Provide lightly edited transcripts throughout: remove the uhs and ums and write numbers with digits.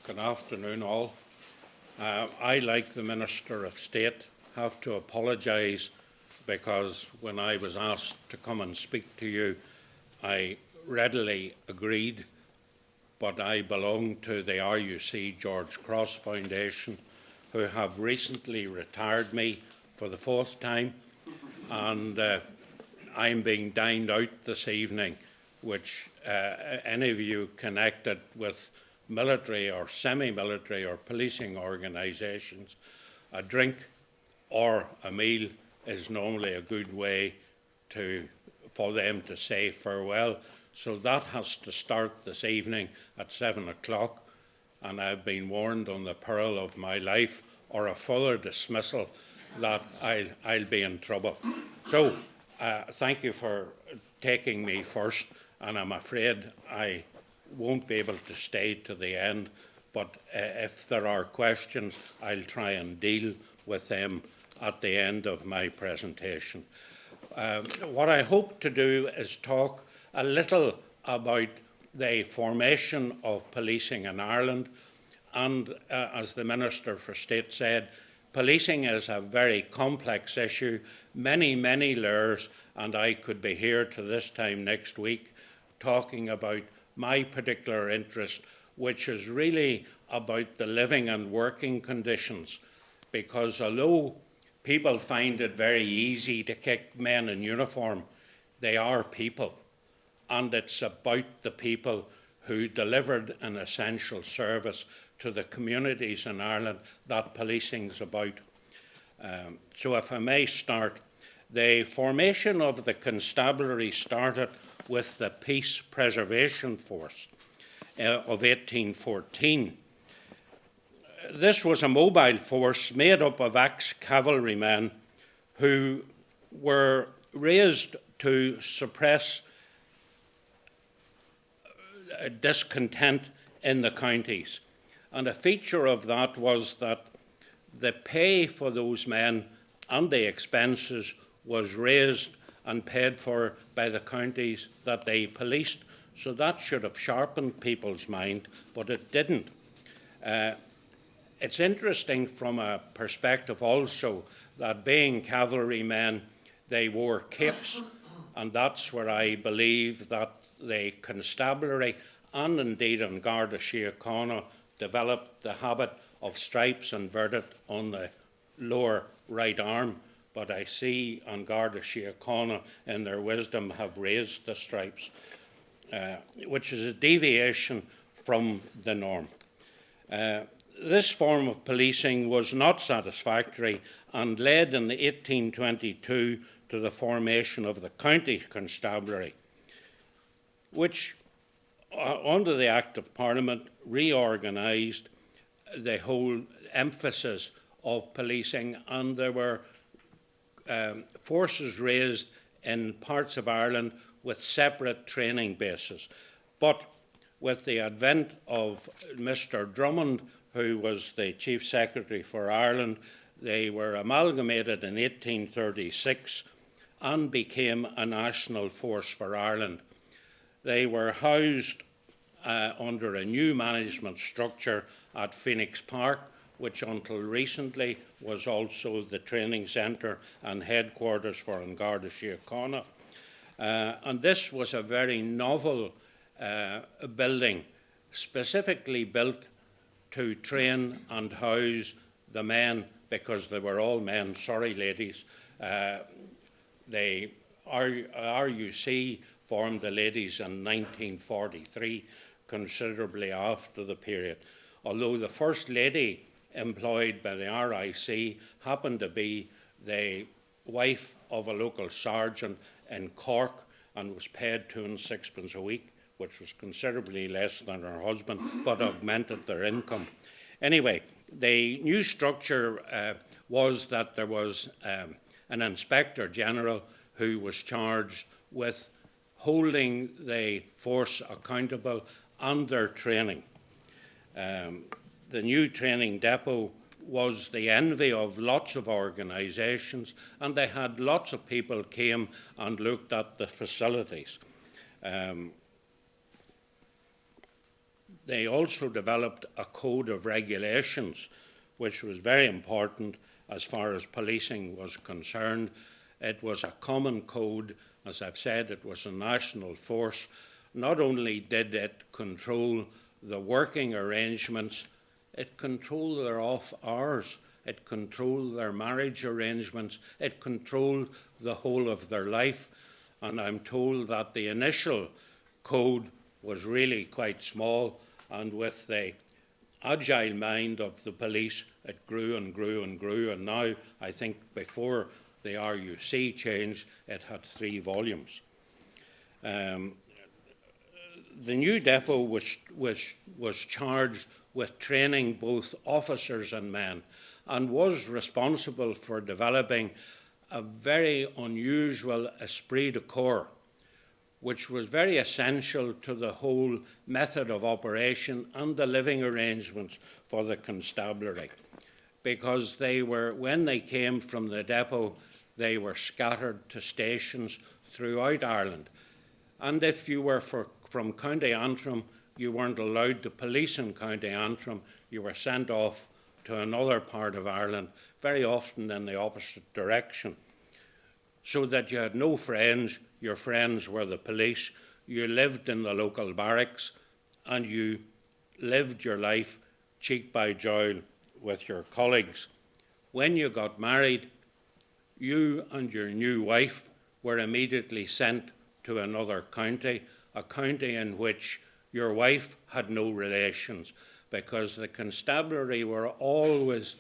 Good afternoon, all. I, like the Minister of State, have to apologise because when I was asked to come and speak to you, I readily agreed, but I belong to the RUC George Cross Foundation, who have recently retired me for the 4th time, and I'm being dined out this evening, which any of you connected with military or semi-military or policing organisations, a drink or a meal is normally a good way for them to say farewell. So that has to start this evening at 7 o'clock, and I've been warned on the peril of my life or a further dismissal that I'll be in trouble. So thank you for taking me first, and I'm afraid I won't be able to stay to the end, but if there are questions, I'll try and deal with them at the end of my presentation. What I hope to do is talk a little about the formation of policing in Ireland, and as the Minister for State said, policing is a very complex issue, many layers, and I could be here to this time next week talking about my particular interest, which is really about the living and working conditions, because although people find it very easy to kick men in uniform, they are people, and it's about the people who delivered an essential service to the communities in Ireland that policing's about. So if I may start, the formation of the constabulary started with the Peace Preservation Force of 1814. This was a mobile force made up of ex-cavalrymen who were raised to suppress discontent in the counties. And a feature of that was that the pay for those men and the expenses was raised and paid for by the counties that they policed. So that should have sharpened people's mind, but it didn't. It's interesting from a perspective also that being cavalrymen, they wore capes, and that's where I believe that the constabulary and indeed in Garda Síochána developed the habit of stripes inverted on the lower right arm. But I see on Garda Síochána in their wisdom have raised the stripes, which is a deviation from the norm. This form of policing was not satisfactory and led in 1822 to the formation of the County Constabulary, which, under the Act of Parliament, reorganised the whole emphasis of policing, and there were forces raised in parts of Ireland with separate training bases. But with the advent of Mr. Drummond, who was the Chief Secretary for Ireland, they were amalgamated in 1836 and became a national force for Ireland. They were housed under a new management structure at Phoenix Park, which until recently was also the training centre and headquarters for Garda Síochána. And this was a very novel building, specifically built to train and house the men, because they were all men, sorry ladies. The RUC formed the ladies in 1943, considerably after the period. Although the first lady employed by the RIC happened to be the wife of a local sergeant in Cork and was paid 2 and 6pence a week, which was considerably less than her husband, but augmented their income. Anyway, the new structure was that there was an Inspector General who was charged with holding the force accountable and their training. The new training depot was the envy of lots of organisations, and they had lots of people came and looked at the facilities. they also developed a code of regulations, which was very important as far as policing was concerned. It was a common code. As I've said, it was a national force. Not only did it control the working arrangements, it controlled their off hours, it controlled their marriage arrangements, it controlled the whole of their life. And I'm told that the initial code was really quite small, and with the agile mind of the police, it grew and grew and grew, and now I think before the RUC changed, it had 3 volumes. The new depot was charged with training both officers and men, and was responsible for developing a very unusual esprit de corps, which was very essential to the whole method of operation and the living arrangements for the constabulary, because they were, when they came from the depot, they were scattered to stations throughout Ireland. And if you were from County Antrim, you weren't allowed to police in County Antrim. You were sent off to another part of Ireland, very often in the opposite direction, so that you had no friends. Your friends were the police. You lived in the local barracks, and you lived your life cheek by jowl with your colleagues. When you got married, you and your new wife were immediately sent to another county, a county in which your wife had no relations, because the constabulary were always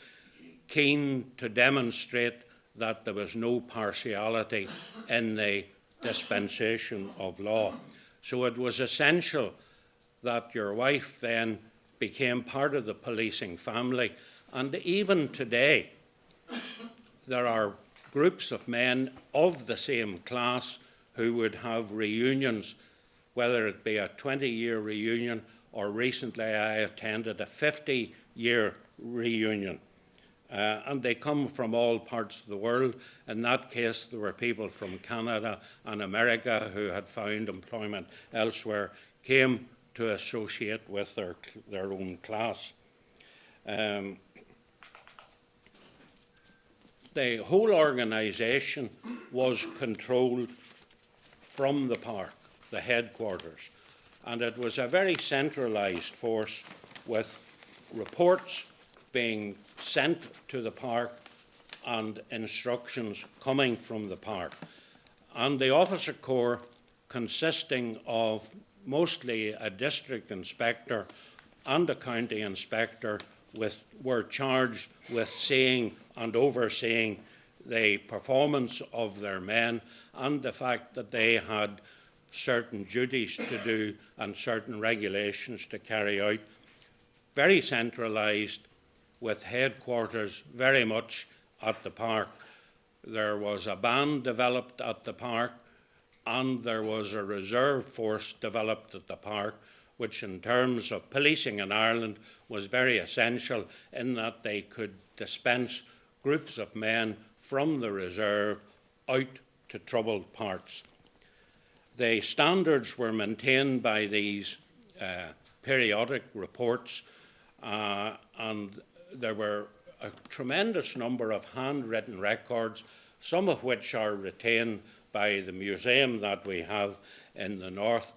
keen to demonstrate that there was no partiality in the dispensation of law. So it was essential that your wife then became part of the policing family. And even today, there are groups of men of the same class who would have reunions, whether it be a 20-year reunion, or recently I attended a 50-year reunion. And they come from all parts of the world. In that case, there were people from Canada and America who had found employment elsewhere, came to associate with their own class. The whole organisation was controlled from the park, the headquarters, and it was a very centralised force, with reports being sent to the park and instructions coming from the park. And the officer corps, consisting of mostly a district inspector and a county inspector, were charged with seeing and overseeing the performance of their men, and the fact that they had certain duties to do and certain regulations to carry out. Very centralised, with headquarters very much at the park. There was a band developed at the park, and there was a reserve force developed at the park, which in terms of policing in Ireland was very essential, in that they could dispense groups of men from the reserve out to troubled parts. The standards were maintained by these periodic reports, and there were a tremendous number of handwritten records, some of which are retained by the museum that we have in the north,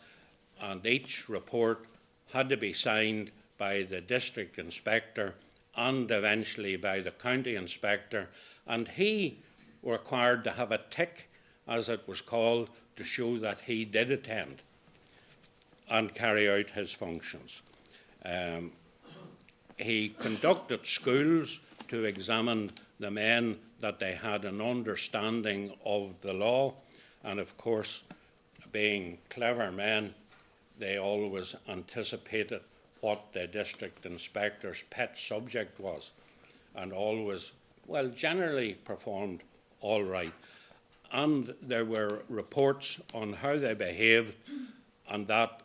and each report had to be signed by the district inspector and eventually by the county inspector, and he required to have a tick, as it was called, to show that he did attend and carry out his functions. He conducted schools to examine the men, that they had an understanding of the law, and of course, being clever men, they always anticipated what the district inspector's pet subject was, and always, well, generally performed all right. And there were reports on how they behaved, and that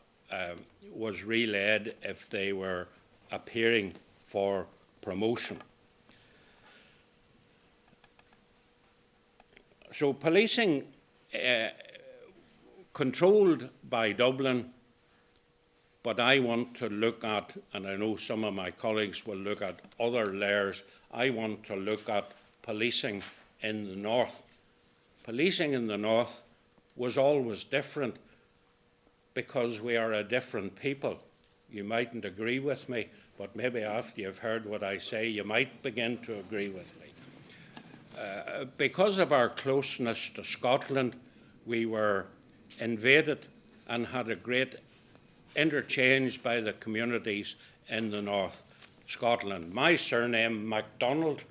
was relayed if they were appearing for promotion. So policing, controlled by Dublin, but I want to look at, and I know some of my colleagues will look at other layers, I want to look at policing in the north. Policing in the north was always different because we are a different people. You mightn't agree with me, but maybe after you've heard what I say, you might begin to agree with me. Because of our closeness to Scotland, we were invaded and had a great interchange by the communities in the north Scotland. My surname, McDonald,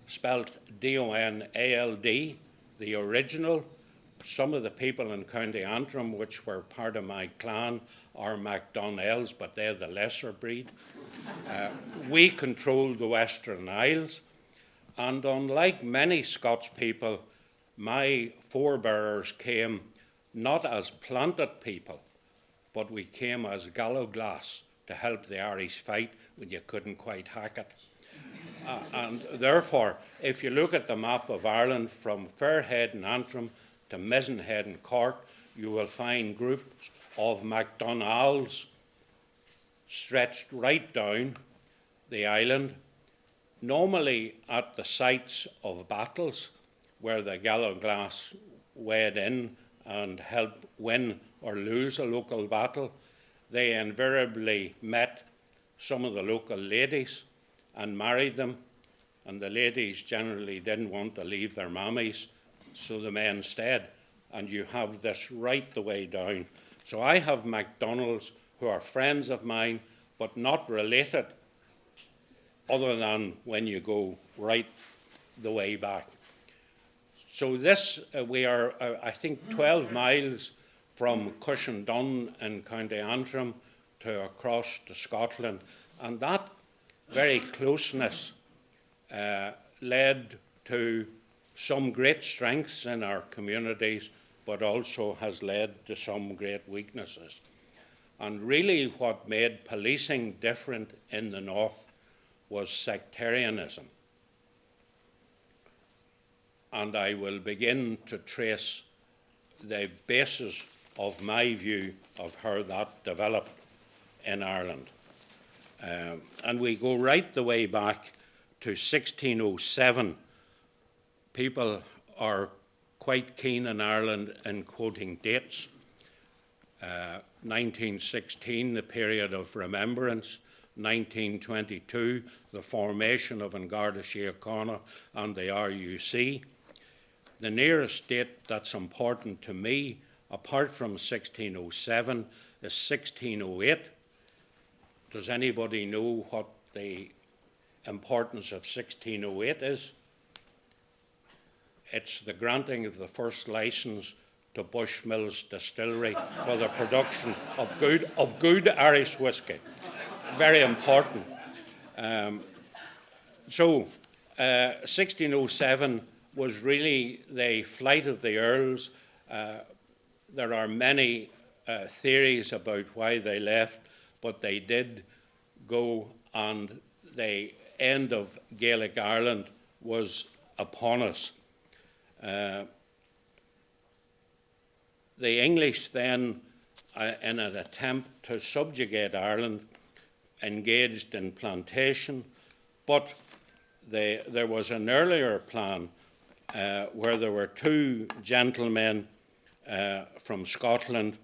spelt D-O-N-A-L-D, the original. Some of the people in County Antrim, which were part of my clan, are MacDonnells, but they're the lesser breed. We controlled the Western Isles, and unlike many Scots people, my forebears came not as planted people, but we came as gallowglass to help the Irish fight when you couldn't quite hack it. And therefore, if you look at the map of Ireland from Fairhead and Antrim to Mizenhead and Cork, you will find groups of MacDonalds stretched right down the island, normally at the sites of battles where the gallowglass wade in and help win or lose a local battle. They invariably met some of the local ladies and married them, and the ladies generally didn't want to leave their mammies, so the men stayed, and you have this right the way down. So I have MacDonalds who are friends of mine, but not related, other than when you go right the way back. So this, we are, I think, 12 miles from Cushendun in County Antrim to across to Scotland, and that very closeness led to some great strengths in our communities, but also has led to some great weaknesses. And really what made policing different in the north was sectarianism. And I will begin to trace the basis of my view of how that developed in Ireland. And we go right the way back to 1607. People are quite keen in Ireland in quoting dates. 1916, the period of remembrance. 1922, the formation of An Garda Síochána and the RUC. The nearest date that's important to me, apart from 1607, is 1608. Does anybody know what the importance of 1608 is? It's the granting of the first license to Bushmills Distillery for the production of good Irish whiskey. Very important. 1607 was really the flight of the Earls. There are many theories about why they left, but they did go, and the end of Gaelic Ireland was upon us. The English then, in an attempt to subjugate Ireland, engaged in plantation, but there was an earlier plan where there were two gentlemen from Scotland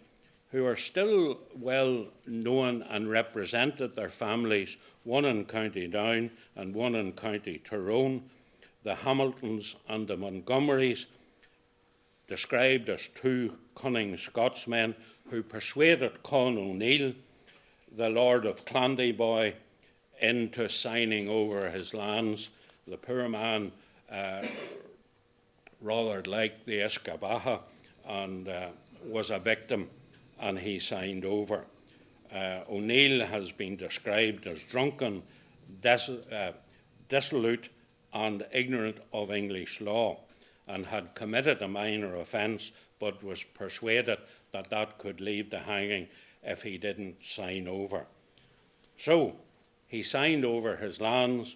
who are still well known and represented their families, one in County Down and one in County Tyrone, the Hamiltons and the Montgomerys, described as two cunning Scotsmen who persuaded Con O'Neill, the Lord of Clandyboy, into signing over his lands. The poor man rather liked the Escabaha and was a victim, and he signed over. O'Neill has been described as drunken, dissolute, and ignorant of English law, and had committed a minor offence, but was persuaded that that could lead to hanging if he didn't sign over. So he signed over his lands,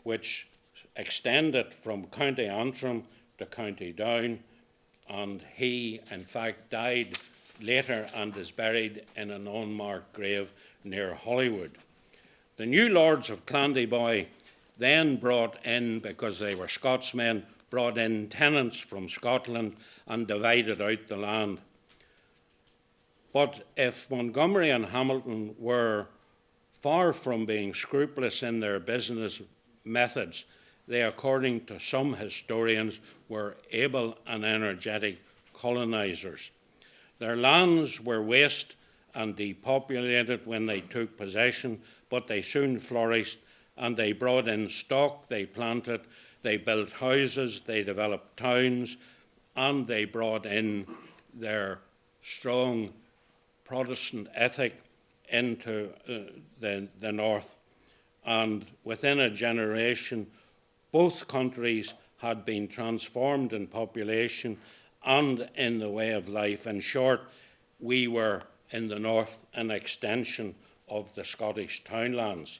which extended from County Antrim to County Down, and he, in fact, died later and is buried in an unmarked grave near Hollywood. The new lords of Clandeboy then brought in, because they were Scotsmen, brought in tenants from Scotland and divided out the land. But if Montgomery and Hamilton were far from being scrupulous in their business methods, they, according to some historians, were able and energetic colonisers. Their lands were waste and depopulated when they took possession, but they soon flourished, and they brought in stock, they planted, they built houses, they developed towns, and they brought in their strong Protestant ethic into the north. And within a generation, both countries had been transformed in population and in the way of life. In short, we were in the north an extension of the Scottish townlands.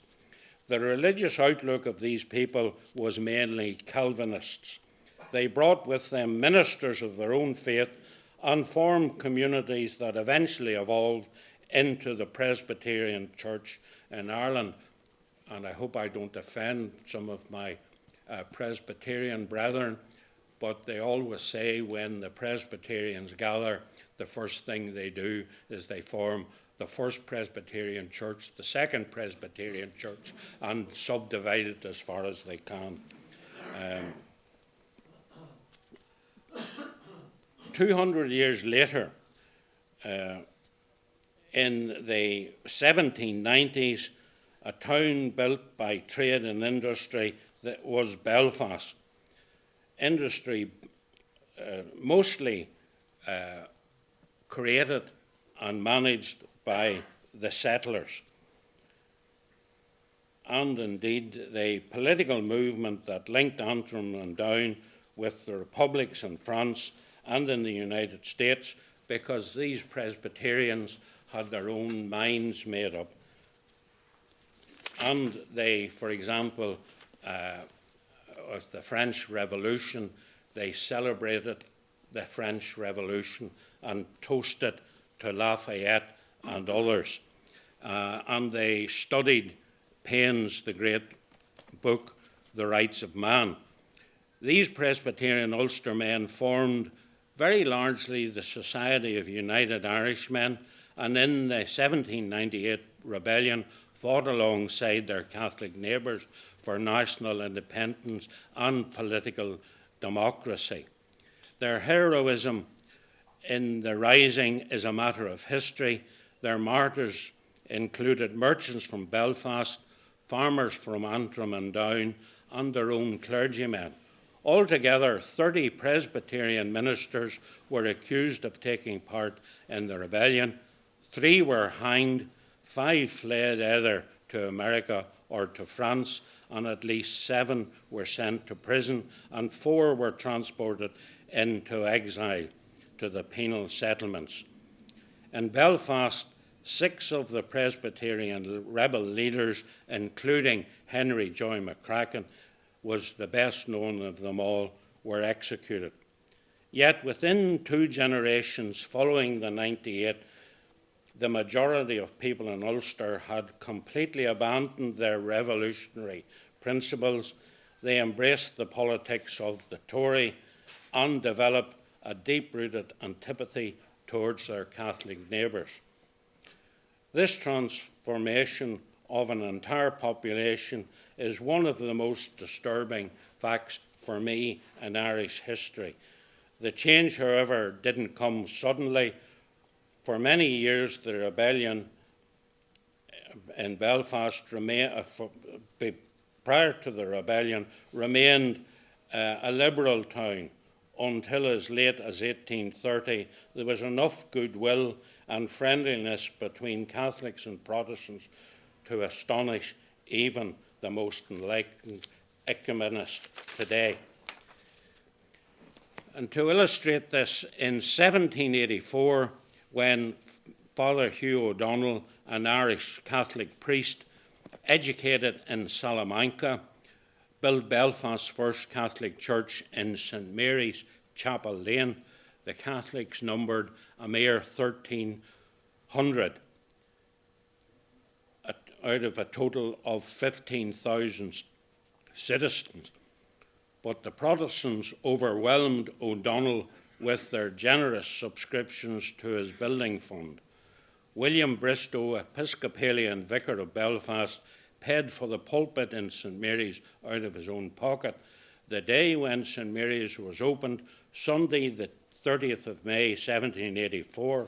The religious outlook of these people was mainly Calvinists. They brought with them ministers of their own faith and formed communities that eventually evolved into the Presbyterian Church in Ireland. And I hope I don't offend some of my Presbyterian brethren, but they always say when the Presbyterians gather, the first thing they do is they form the First Presbyterian Church, the Second Presbyterian Church, and subdivide it as far as they can. 200 years later, in the 1790s, a town built by trade and industry that was Belfast. Industry mostly created and managed by the settlers. And indeed, the political movement that linked Antrim and Down with the republics in France and in the United States, because these Presbyterians had their own minds made up. And they, for example, with the French Revolution, they celebrated the French Revolution and toasted to Lafayette and others. And they studied Paine's the great book, The Rights of Man. These Presbyterian Ulstermen formed very largely the Society of United Irishmen, and in the 1798 rebellion fought alongside their Catholic neighbours for national independence and political democracy. Their heroism in the rising is a matter of history. Their martyrs included merchants from Belfast, farmers from Antrim and Down, and their own clergymen. Altogether, 30 Presbyterian ministers were accused of taking part in the rebellion. 3 were hanged, 5 fled either to America or to France, and at least 7 were sent to prison, and 4 were transported into exile to the penal settlements. In Belfast, 6 of the Presbyterian rebel leaders, including Henry Joy McCracken, was the best known of them all, were executed. Yet within 2 generations following the 98, the majority of people in Ulster had completely abandoned their revolutionary principles. They embraced the politics of the Tory and developed a deep-rooted antipathy towards their Catholic neighbours. This transformation of an entire population is one of the most disturbing facts for me in Irish history. The change, however, didn't come suddenly. For many years, the rebellion in Belfast prior to the rebellion remained a liberal town until as late as 1830. There was enough goodwill and friendliness between Catholics and Protestants to astonish even the most enlightened ecumenist today. And to illustrate this, in 1784, when Father Hugh O'Donnell, an Irish Catholic priest, educated in Salamanca, built Belfast's first Catholic church in St. Mary's Chapel Lane, the Catholics numbered a mere 1,300 out of a total of 15,000 citizens. But the Protestants overwhelmed O'Donnell with their generous subscriptions to his building fund. William Bristow, Episcopalian vicar of Belfast, paid for the pulpit in St. Mary's out of his own pocket. The day when St. Mary's was opened, Sunday the 30th of May 1784,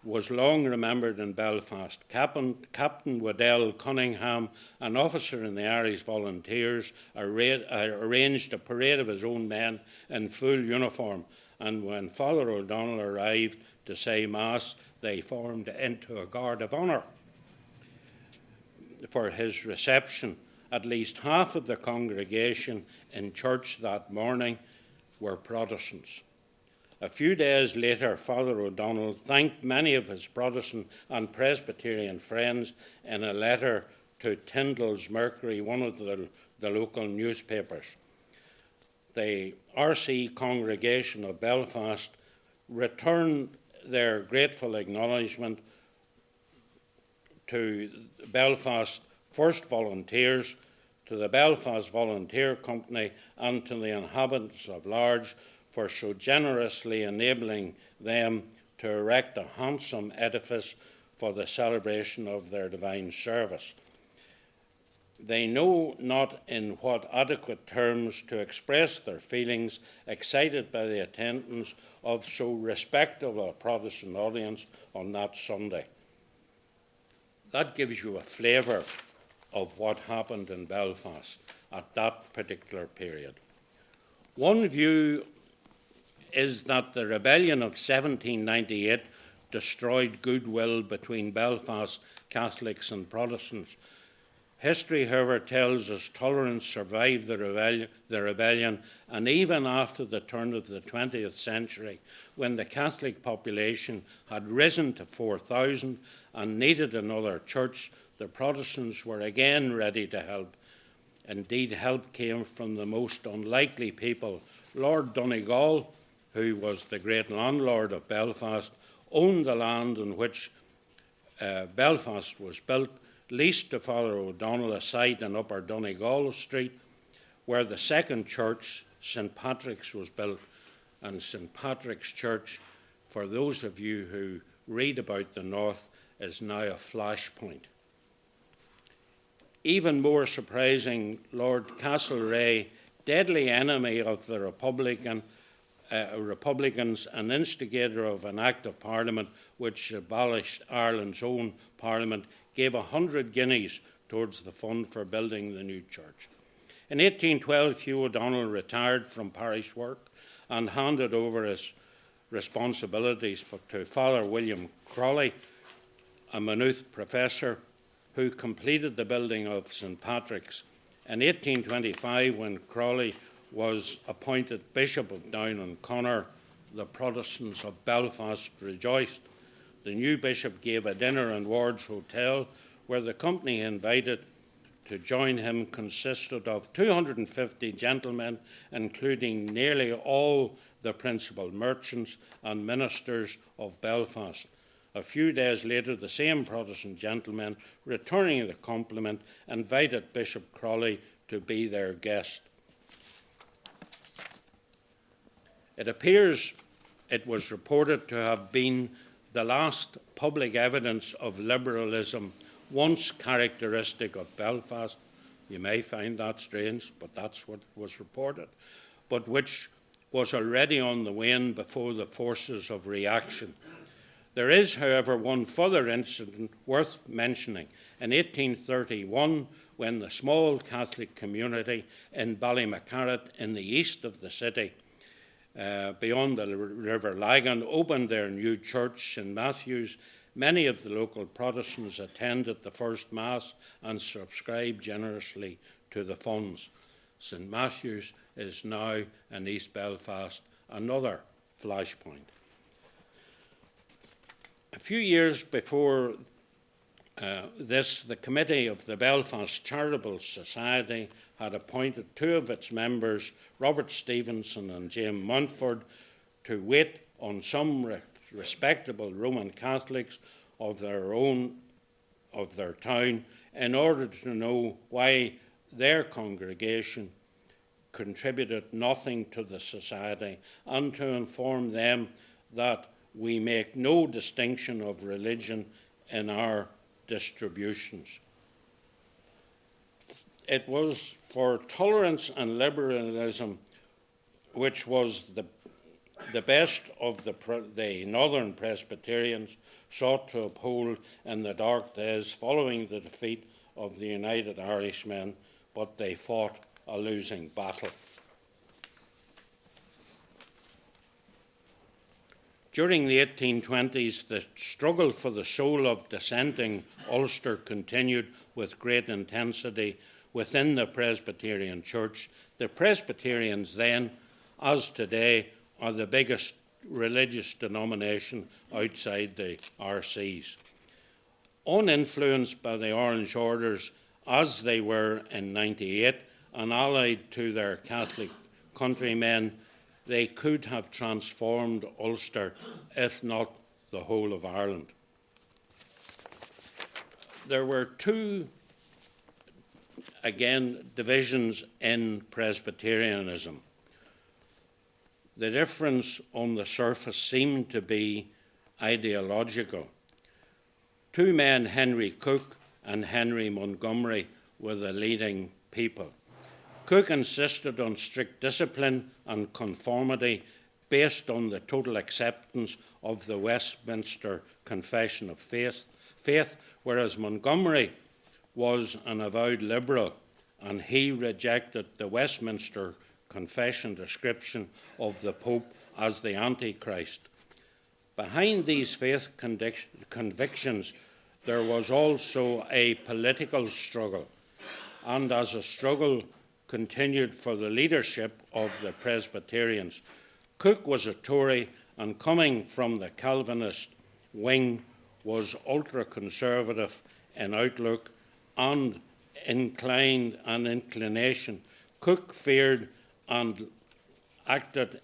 was long remembered in Belfast. Captain Waddell Cunningham, an officer in the Irish Volunteers, arranged a parade of his own men in full uniform, and when Father O'Donnell arrived to say Mass, they formed into a guard of honour for his reception. At least half of the congregation in church that morning were Protestants. A few days later, Father O'Donnell thanked many of his Protestant and Presbyterian friends in a letter to Tyndall's Mercury, one of the local newspapers. The RC congregation of Belfast returned their grateful acknowledgement to Belfast First Volunteers, to the Belfast Volunteer Company, and to the inhabitants of Large for so generously enabling them to erect a handsome edifice for the celebration of their divine service. They know not in what adequate terms to express their feelings, excited by the attendance of so respectable a Protestant audience on that Sunday. That gives you a flavour of what happened in Belfast at that particular period. One view is that the rebellion of 1798 destroyed goodwill between Belfast Catholics and Protestants. History, however, tells us tolerance survived the rebellion, and even after the turn of the 20th century, when the Catholic population had risen to 4,000 and needed another church, the Protestants were again ready to help. Indeed, help came from the most unlikely people. Lord Donegal, who was the great landlord of Belfast, owned the land on which Belfast was built, leased to Father O'Donnell a site in Upper Donegal Street, where the second church, St. Patrick's, was built. And St. Patrick's Church, for those of you who read about the North, is now a flashpoint. Even more surprising, Lord Castlereagh, deadly enemy of the Republicans, an instigator of an Act of Parliament which abolished Ireland's own Parliament, gave 100 guineas towards the fund for building the new church. In 1812, Hugh O'Donnell retired from parish work and handed over his responsibilities to Father William Crawley, a Maynooth professor, who completed the building of St. Patrick's. In 1825, when Crawley was appointed Bishop of Down and Connor, the Protestants of Belfast rejoiced. The new bishop gave a dinner in Ward's Hotel, where the company invited to join him consisted of 250 gentlemen, including nearly all the principal merchants and ministers of Belfast. A few days later, the same Protestant gentlemen, returning the compliment, invited Bishop Crawley to be their guest. It appears it was reported to have been the last public evidence of liberalism once characteristic of Belfast. You may find that strange, but that's what was reported, but which was already on the wane before the forces of reaction. There is, however, one further incident worth mentioning. In 1831, when the small Catholic community in Ballymacarrat in the east of the city, beyond the River Lagan, opened their new church, St. Matthew's, many of the local Protestants attended the first Mass and subscribed generously to the funds. St. Matthew's is now in East Belfast, another flashpoint. A few years before this, the committee of the Belfast Charitable Society had appointed two of its members, Robert Stevenson and James Mountford, to wait on some respectable Roman Catholics of their town in order to know why their congregation contributed nothing to the society, and to inform them that we make no distinction of religion in our distributions. It was for tolerance and liberalism, which was the best of the Northern Presbyterians sought to uphold in the dark days following the defeat of the United Irishmen, but they fought a losing battle. During the 1820s, the struggle for the soul of dissenting Ulster continued with great intensity within the Presbyterian Church. The Presbyterians then, as today, are the biggest religious denomination outside the RCs. Uninfluenced by the Orange Orders, as they were in 98, and allied to their Catholic countrymen, they could have transformed Ulster, if not the whole of Ireland. There were two, again, divisions in Presbyterianism. The difference on the surface seemed to be ideological. Two men, Henry Cooke and Henry Montgomery, were the leading people. Cooke insisted on strict discipline and conformity based on the total acceptance of the Westminster Confession of Faith, whereas Montgomery was an avowed liberal, and he rejected the Westminster Confession description of the Pope as the Antichrist. Behind these faith convictions, there was also a political struggle, and as a struggle continued for the leadership of the Presbyterians, Cooke was a Tory, and coming from the Calvinist wing, was ultra-conservative in outlook and inclination. Cooke feared and acted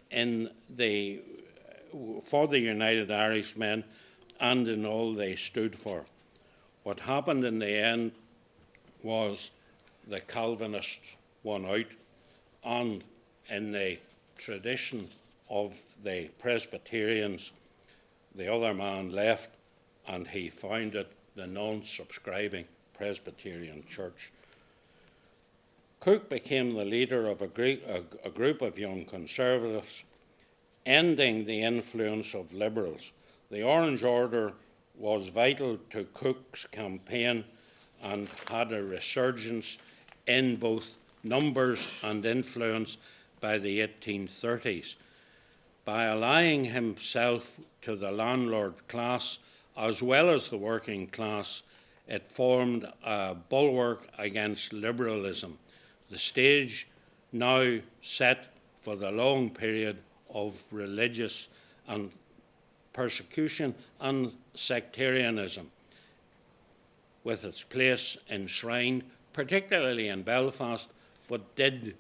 for the United Irishmen and in all they stood for. What happened in the end was the Calvinists won out, and in the tradition of the Presbyterians, the other man left and he founded the non-subscribing Presbyterian Church. Cooke became the leader of a group of young conservatives, ending the influence of liberals. The Orange Order was vital to Cooke's campaign and had a resurgence in both numbers and influence by the 1830s. By allying himself to the landlord class as well as the working class, it formed a bulwark against liberalism. The stage now set for the long period of religious and persecution and sectarianism, with its place enshrined, particularly in Belfast, but did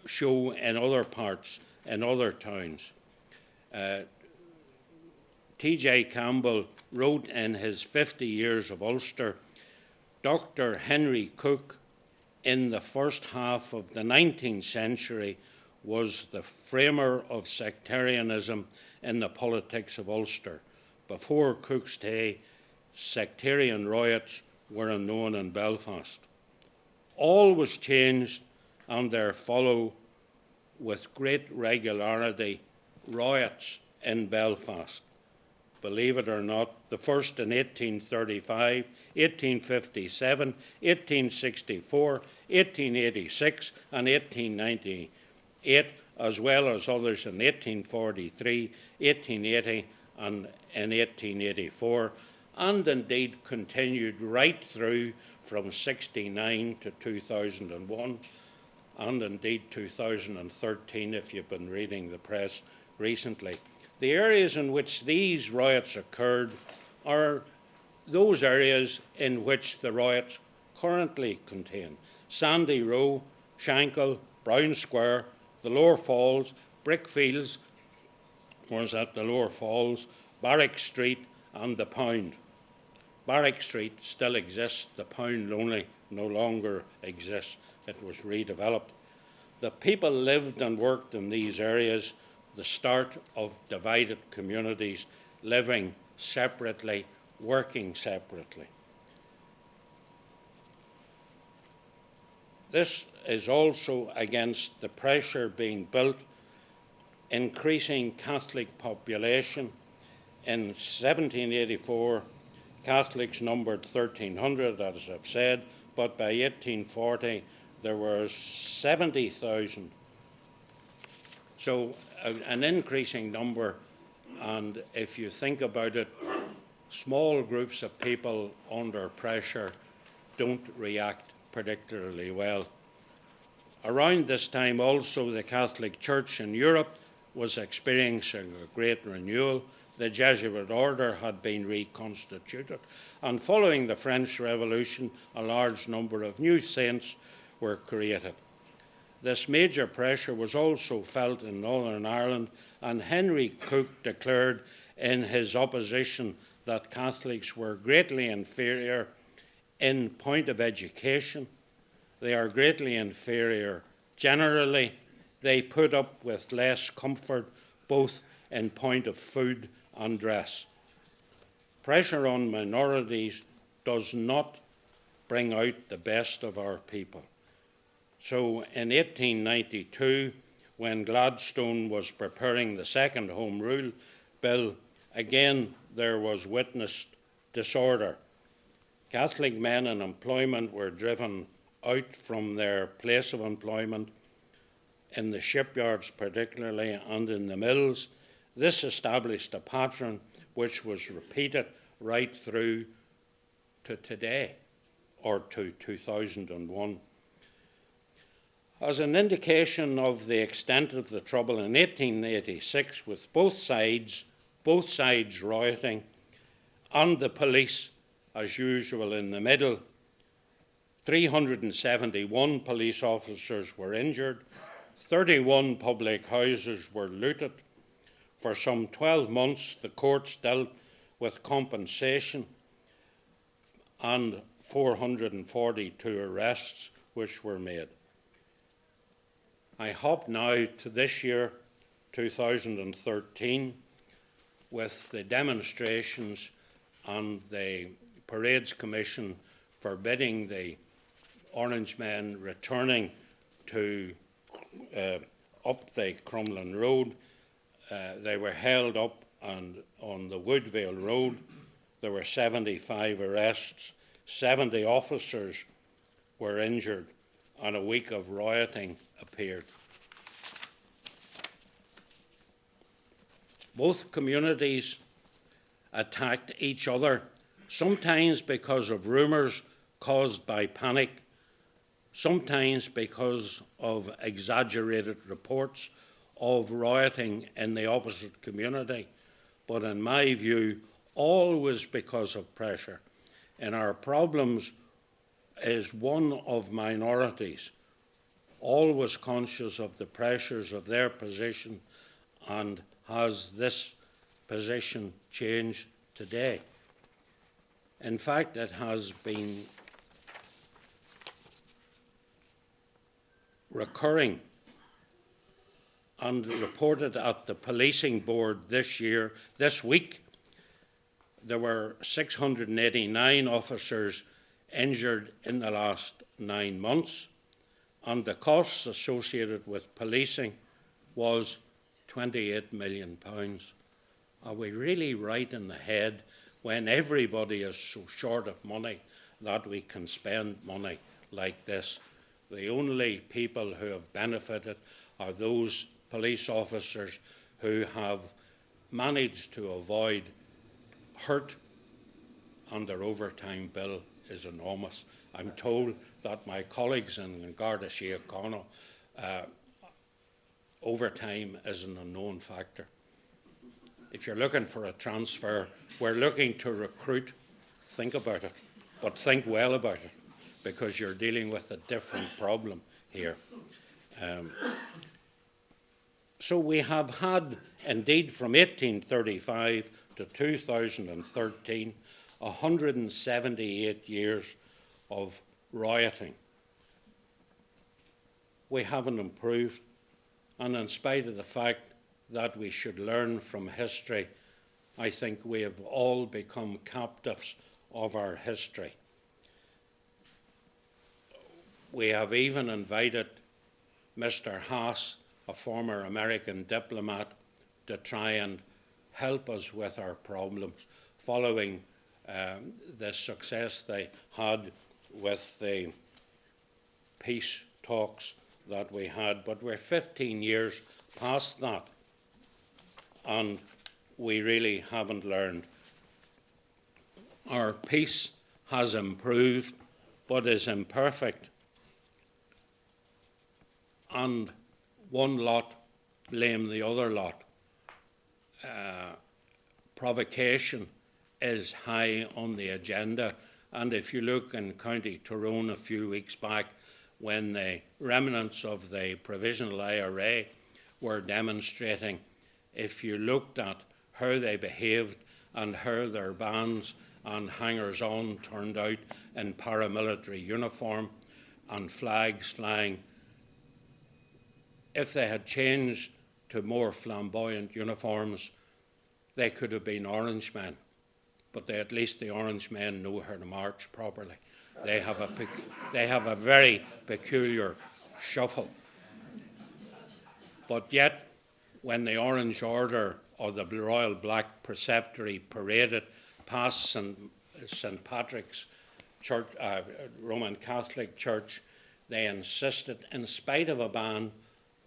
show in other parts, in other towns. T.J. Campbell wrote in his 50 Years of Ulster, Dr. Henry Cooke, in the first half of the 19th century, was the framer of sectarianism in the politics of Ulster. Before Cooke's day, sectarian riots were unknown in Belfast. All was changed, and there follow with great regularity riots in Belfast. Believe it or not, the first in 1835, 1857, 1864, 1886 and 1898, as well as others in 1843, 1880 and in 1884, and indeed continued right through from 69 to 2001, and indeed 2013 if you've been reading the press recently. The areas in which these riots occurred are those areas in which the riots currently contain: Sandy Row, Shankill, Brown Square, the Lower Falls, Brickfields was at the Lower Falls, Barrack Street and the Pound. Barrack Street still exists, the Pound only no longer exists. It was redeveloped. The people lived and worked in these areas, the start of divided communities, living separately, working separately. This is also against the pressure being built, increasing Catholic population. In 1784, Catholics numbered 1,300, as I've said, but by 1840 there were 70,000. So an increasing number, and if you think about it, small groups of people under pressure don't react particularly well. Around this time also the Catholic Church in Europe was experiencing a great renewal. The Jesuit order had been reconstituted, and following the French Revolution a large number of new saints were created. This major pressure was also felt in Northern Ireland, and Henry Cooke declared in his opposition that Catholics were greatly inferior in point of education. They are greatly inferior generally. They put up with less comfort, both in point of food and dress. Pressure on minorities does not bring out the best of our people. So in 1892, when Gladstone was preparing the second Home Rule Bill, again there was witnessed disorder. Catholic men in employment were driven out from their place of employment, in the shipyards particularly, and in the mills. This established a pattern which was repeated right through to today, or to 2001. As an indication of the extent of the trouble, in 1886, with both sides rioting, and the police, as usual, in the middle, 371 police officers were injured, 31 public houses were looted. For some 12 months, the courts dealt with compensation and 442 arrests which were made. I hop now to this year, 2013, with the demonstrations and the Parades Commission forbidding the Orange men returning to up the Crumlin Road. They were held up and on the Woodvale Road. There were 75 arrests, 70 officers were injured, and a week of rioting appeared. Both communities attacked each other, sometimes because of rumours caused by panic, sometimes because of exaggerated reports of rioting in the opposite community, but in my view, always because of pressure. And our problems is one of minorities, always conscious of the pressures of their position, and has this position changed today? In fact, it has been recurring and reported at the policing board this week. There were 689 officers injured in the last 9 months, and the costs associated with policing was £28 million. Are we really right in the head when everybody is so short of money that we can spend money like this? The only people who have benefited are those police officers who have managed to avoid hurt, and their overtime bill is enormous. I'm told that my colleagues in Garda Síochána, overtime is an unknown factor. If you're looking for a transfer, we're looking to recruit, think about it, but think well about it, because you're dealing with a different problem here. So we have had, indeed, from 1835 to 2013, 178 years of rioting. We haven't improved, and in spite of the fact that we should learn from history, I think we have all become captives of our history. We have even invited Mr. Haas, a former American diplomat, to try and help us with our problems, following the success they had with the peace talks that we had. But we're 15 years past that, and we really haven't learned. Our peace has improved, but is imperfect. And one lot blame the other lot. Provocation is high on the agenda, and if you look in County Tyrone a few weeks back, when the remnants of the Provisional IRA were demonstrating, if you looked at how they behaved and how their bands and hangers-on turned out in paramilitary uniform and flags flying, if they had changed to more flamboyant uniforms, they could have been Orange men. But at least the Orange men know how to march properly. They have a very peculiar shuffle. But yet, when the Orange Order or the Royal Black Preceptory paraded past St. Patrick's Church, Roman Catholic Church, they insisted, in spite of a ban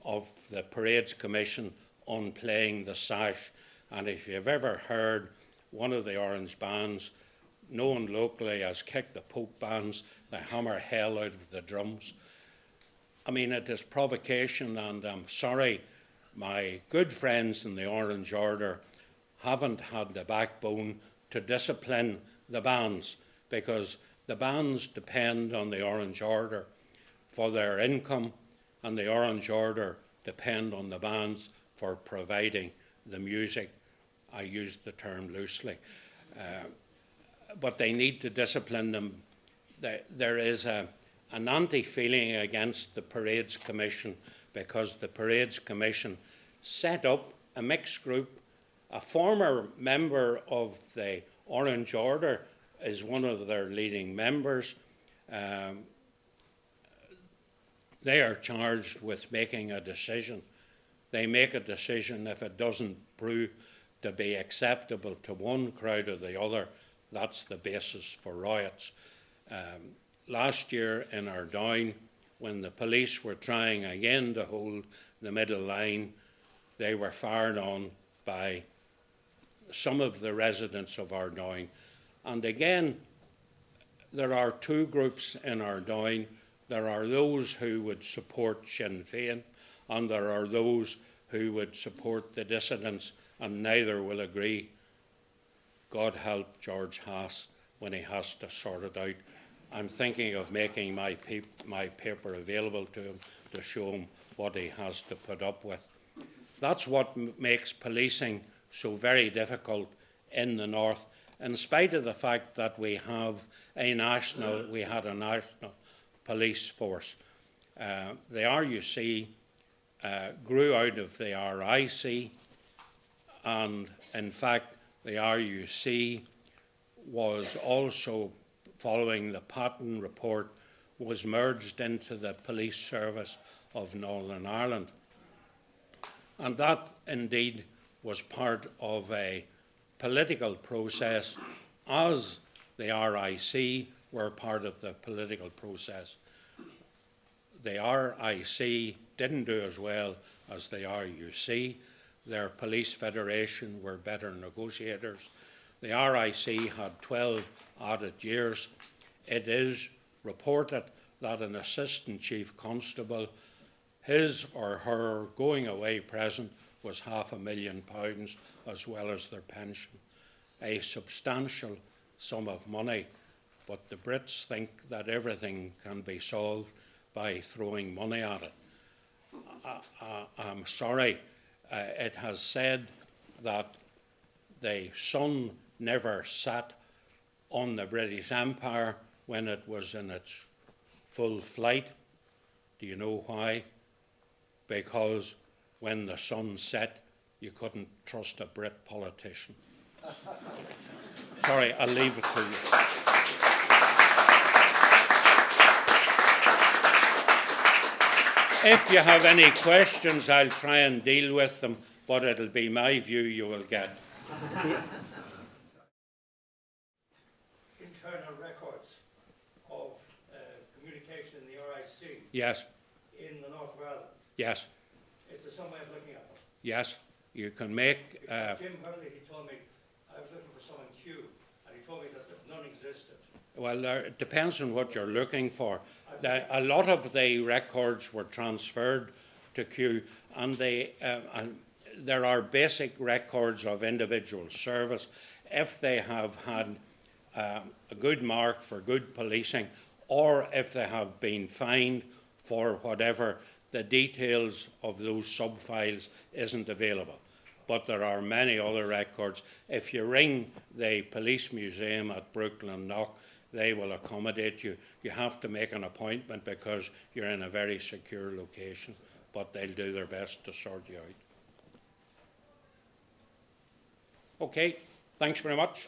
of the Parades Commission, on playing the sash. And if you've ever heard one of the Orange bands, known locally as Kick the Pope bands, they hammer hell out of the drums. I mean, it is provocation, and I'm sorry my good friends in the Orange Order haven't had the backbone to discipline the bands, because the bands depend on the Orange Order for their income, and the Orange Order depend on the bands for providing the music. I use the term loosely. But they need to discipline them. There is an anti-feeling against the Parades Commission, because the Parades Commission set up a mixed group. A former member of the Orange Order is one of their leading members. They are charged with making a decision. They make a decision. If it doesn't prove to be acceptable to one crowd or the other, that's the basis for riots. Last year in Ardoyne, when the police were trying again to hold the middle line, they were fired on by some of the residents of Ardoyne. And again, there are two groups in Ardoyne. There are those who would support Sinn Féin, and there are those who would support the dissidents, and neither will agree. God help George Haas when he has to sort it out. I'm thinking of making my paper available to him to show him what he has to put up with. That's what makes policing so very difficult in the north, in spite of the fact that we had a national police force. The RUC grew out of the RIC, and in fact the RUC was also, following the Patton report, was merged into the police service of Northern Ireland. And that indeed was part of a political process, as the RIC were part of the political process. The RIC didn't do as well as the RUC. Their police federation were better negotiators. The RIC had 12 added years. It is reported that an assistant chief constable, his or her going away present was £500,000, as well as their pension. A substantial sum of money, but the Brits think that everything can be solved by throwing money at it. I'm sorry, It has said that the sun never set on the British Empire when it was in its full flight. Do you know why? Because when the sun set, you couldn't trust a Brit politician. Sorry, I'll leave it to you. If you have any questions, I'll try and deal with them, but it'll be my view you will get. Internal records of communication in the RIC Yes, in the north of Ireland. yes, Is there some way of looking at them? yes. You can make... Jim Hurley, he told me, I was looking for some in Kew, and he told me that none existed. Well, it depends on what you're looking for. A lot of the records were transferred to Kew, and there are basic records of individual service. If they have had a good mark for good policing, or if they have been fined for whatever, the details of those sub-files isn't available. But there are many other records. If you ring the Police Museum at Brooklyn Knock, they will accommodate you. You have to make an appointment because you're in a very secure location, but they'll do their best to sort you out. Okay, thanks very much.